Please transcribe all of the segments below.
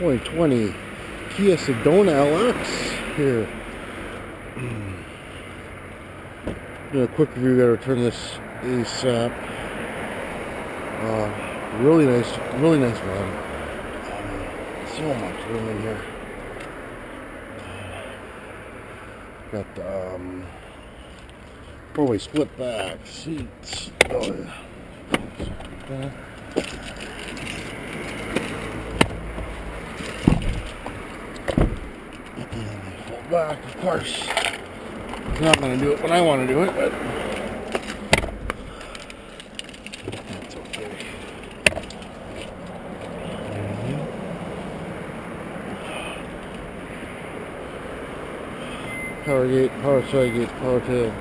2020 Kia Sedona LX here. Doing a quick review. Gotta return this ASAP. Really nice van. So much room in here. Got the four-way split back seats. Oh yeah. Full back, of course. It's not going to do it when I want to do it, but that's okay. Power gate, power side gates, power tail.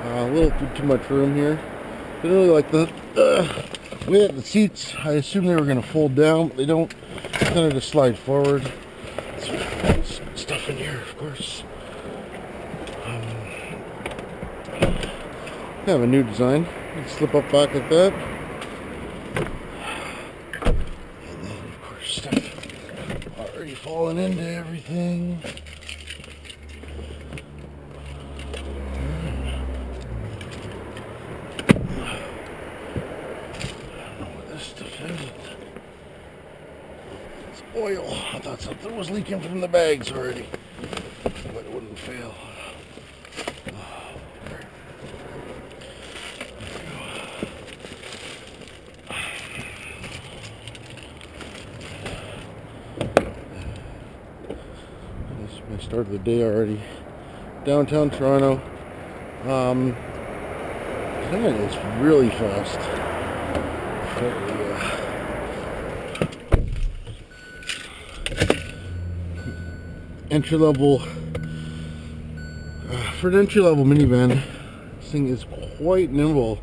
A little too much room here. Didn't really like the way that the seats. I assumed they were going to fold down, but they don't. Kind of just slide forward. Stuff in here, of course. Kind of a new design. You can slip up back like that. And then, of course, stuff already falling into everything. Oil. I thought something was leaking from the bags already, but it wouldn't fail. This is my start of the day already. Downtown Toronto. It's really fast. Entry-level for an entry-level minivan, this thing is quite nimble.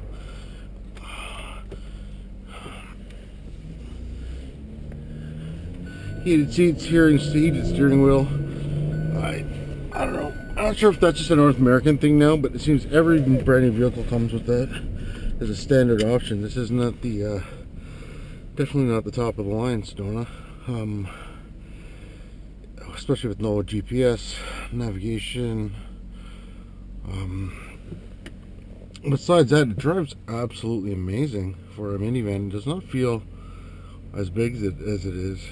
Heated seats, heated steering wheel. I don't know. I'm not sure if that's just a North American thing now, but it seems every brand new vehicle comes with that as a standard option. This is not the definitely not the top of the line Sedona. Especially with no GPS, navigation. Besides that, it drives absolutely amazing for a minivan. It does not feel as big as it is.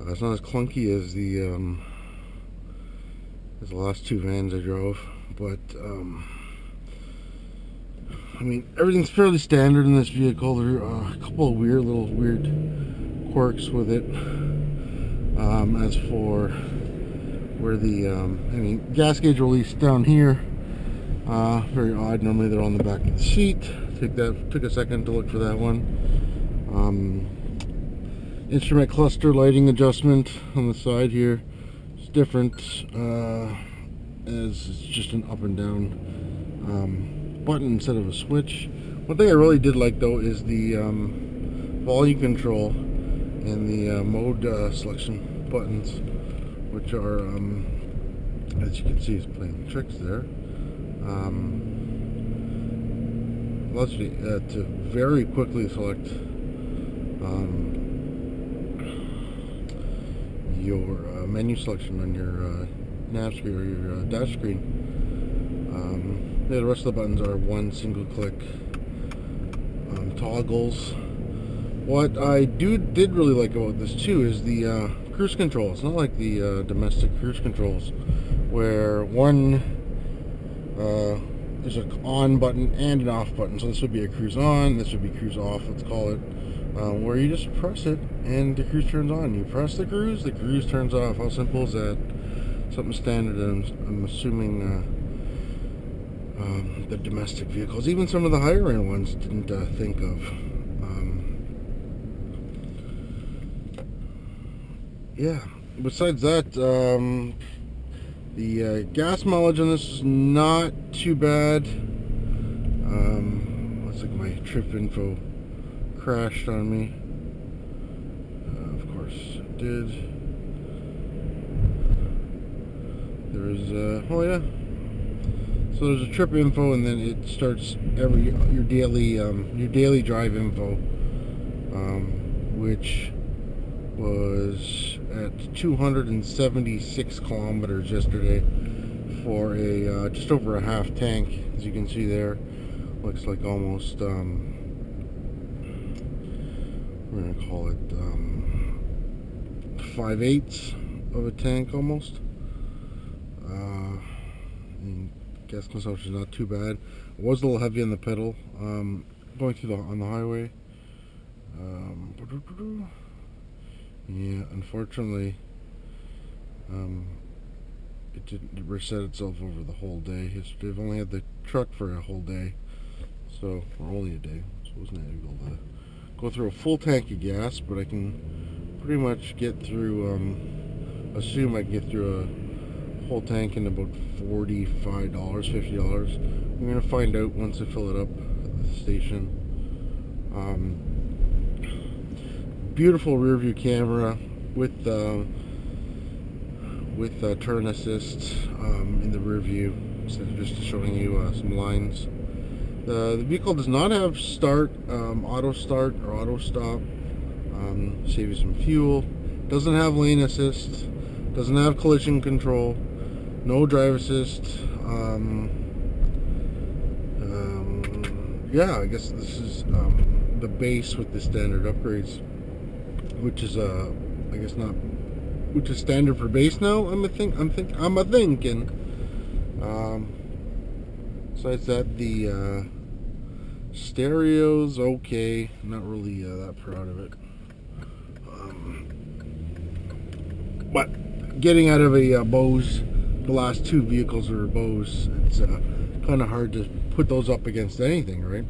It's not as clunky as the last two vans I drove, but I mean, everything's fairly standard in this vehicle. There are a couple of weird quirks with it. As for where the gas gauge release down here, very odd. Normally they're on the back of the seat. Took a second to look for that one. Instrument cluster lighting adjustment on the side here. It's different, as it's just an up and down button instead of a switch. One thing I really did like though is the volume control and the mode selection buttons, which are, as you can see, is playing tricks there. Allows you to very quickly select your menu selection on your nav screen or your dash screen. Yeah, the rest of the buttons are one single click toggles. What I did really like about this too is the cruise control. It's not like the domestic cruise controls where one there's an on button and an off button. So this would be a cruise on, this would be cruise off, let's call it, where you just press it and the cruise turns on. You press the cruise turns off. How simple is that? Something standard, I'm assuming the domestic vehicles, even some of the higher end ones, didn't think of. Yeah, besides that, the gas mileage on this is not too bad. Looks like my trip info crashed on me. Of course it did. There is, oh yeah, So there's a trip info, and then it starts your daily drive info, which was at 276 kilometers yesterday for a just over a half tank. As you can see there, looks like almost we're gonna call it 5/8 of a tank almost. Gas consumption is not too bad. It was a little heavy on the pedal going through on the highway. Yeah, unfortunately, it didn't reset itself over the whole day. Yesterday, I've only had the truck for a whole day, or only a day, so I wasn't able to go through a full tank of gas, but I can pretty much get through, assume I can get through a whole tank in about $45, $50. I'm going to find out once I fill it up at the station. Beautiful rear view camera with turn assist in the rear view, instead of just showing you some lines. The vehicle does not have auto start or auto stop. Save you some fuel. Doesn't have lane assist. Doesn't have collision control. No drive assist. Yeah, I guess this is the base with the standard upgrades, which is I guess not, which is standard for base now. I'm thinking. Besides that, the stereo's okay. I'm not really that proud of it. But getting out of a Bose, the last two vehicles are Bose, it's kind of hard to put those up against anything, right?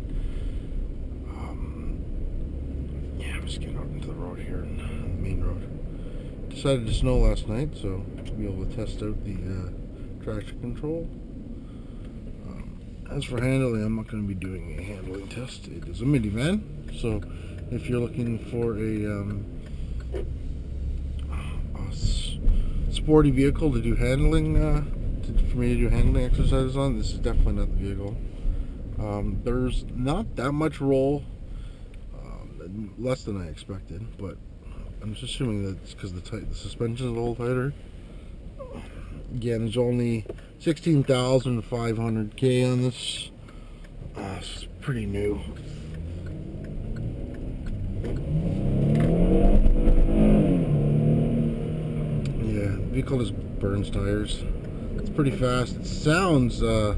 Yeah, I'm just getting out into the road here, on the main road. Decided to snow last night, so I'll be able to test out the traction control. As for handling, I'm not going to be doing a handling test. It is a minivan, so if you're looking for a sporty vehicle to do handling, for me to do handling exercises on, this is definitely not the vehicle. There's not that much roll, less than I expected, but I'm just assuming that it's because the suspension is a little tighter. Again, there's only 16,500 K on this. It's pretty new. Yeah, the vehicle just burns tires. It's pretty fast. It sounds a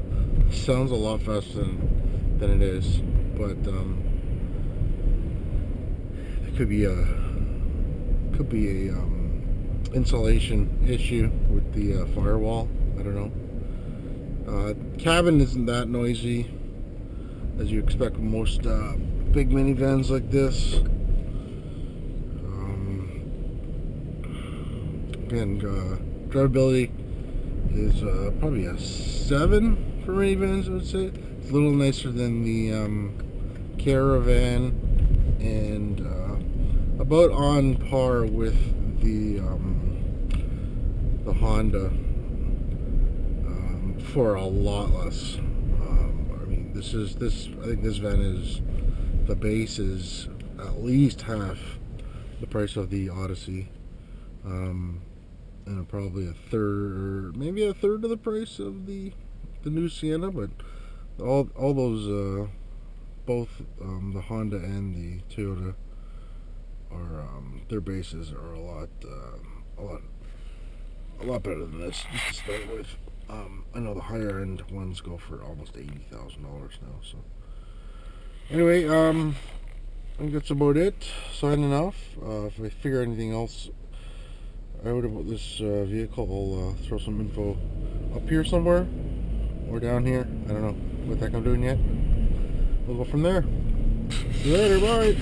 lot faster than it is, but it could be a insulation issue with the firewall. I don't know. Cabin isn't that noisy, as you expect with most big minivans like this. Again, drivability is probably a 7 for minivans, I would say. It's a little nicer than the Caravan, and about on par with the Honda, for a lot less. I mean, I think this van is, the base is at least half the price of the Odyssey, and probably a third, or maybe a third of the price of the new Sienna. But all those both the Honda and the Toyota are their bases are a lot better than this, just to start with. I know the higher end ones go for almost $80,000 now. So anyway, I think that's about it. Signing off. If I figure anything else out about this vehicle, I'll throw some info up here somewhere or down here. I don't know what the heck I'm doing yet. We'll go from there. See you later. Bye.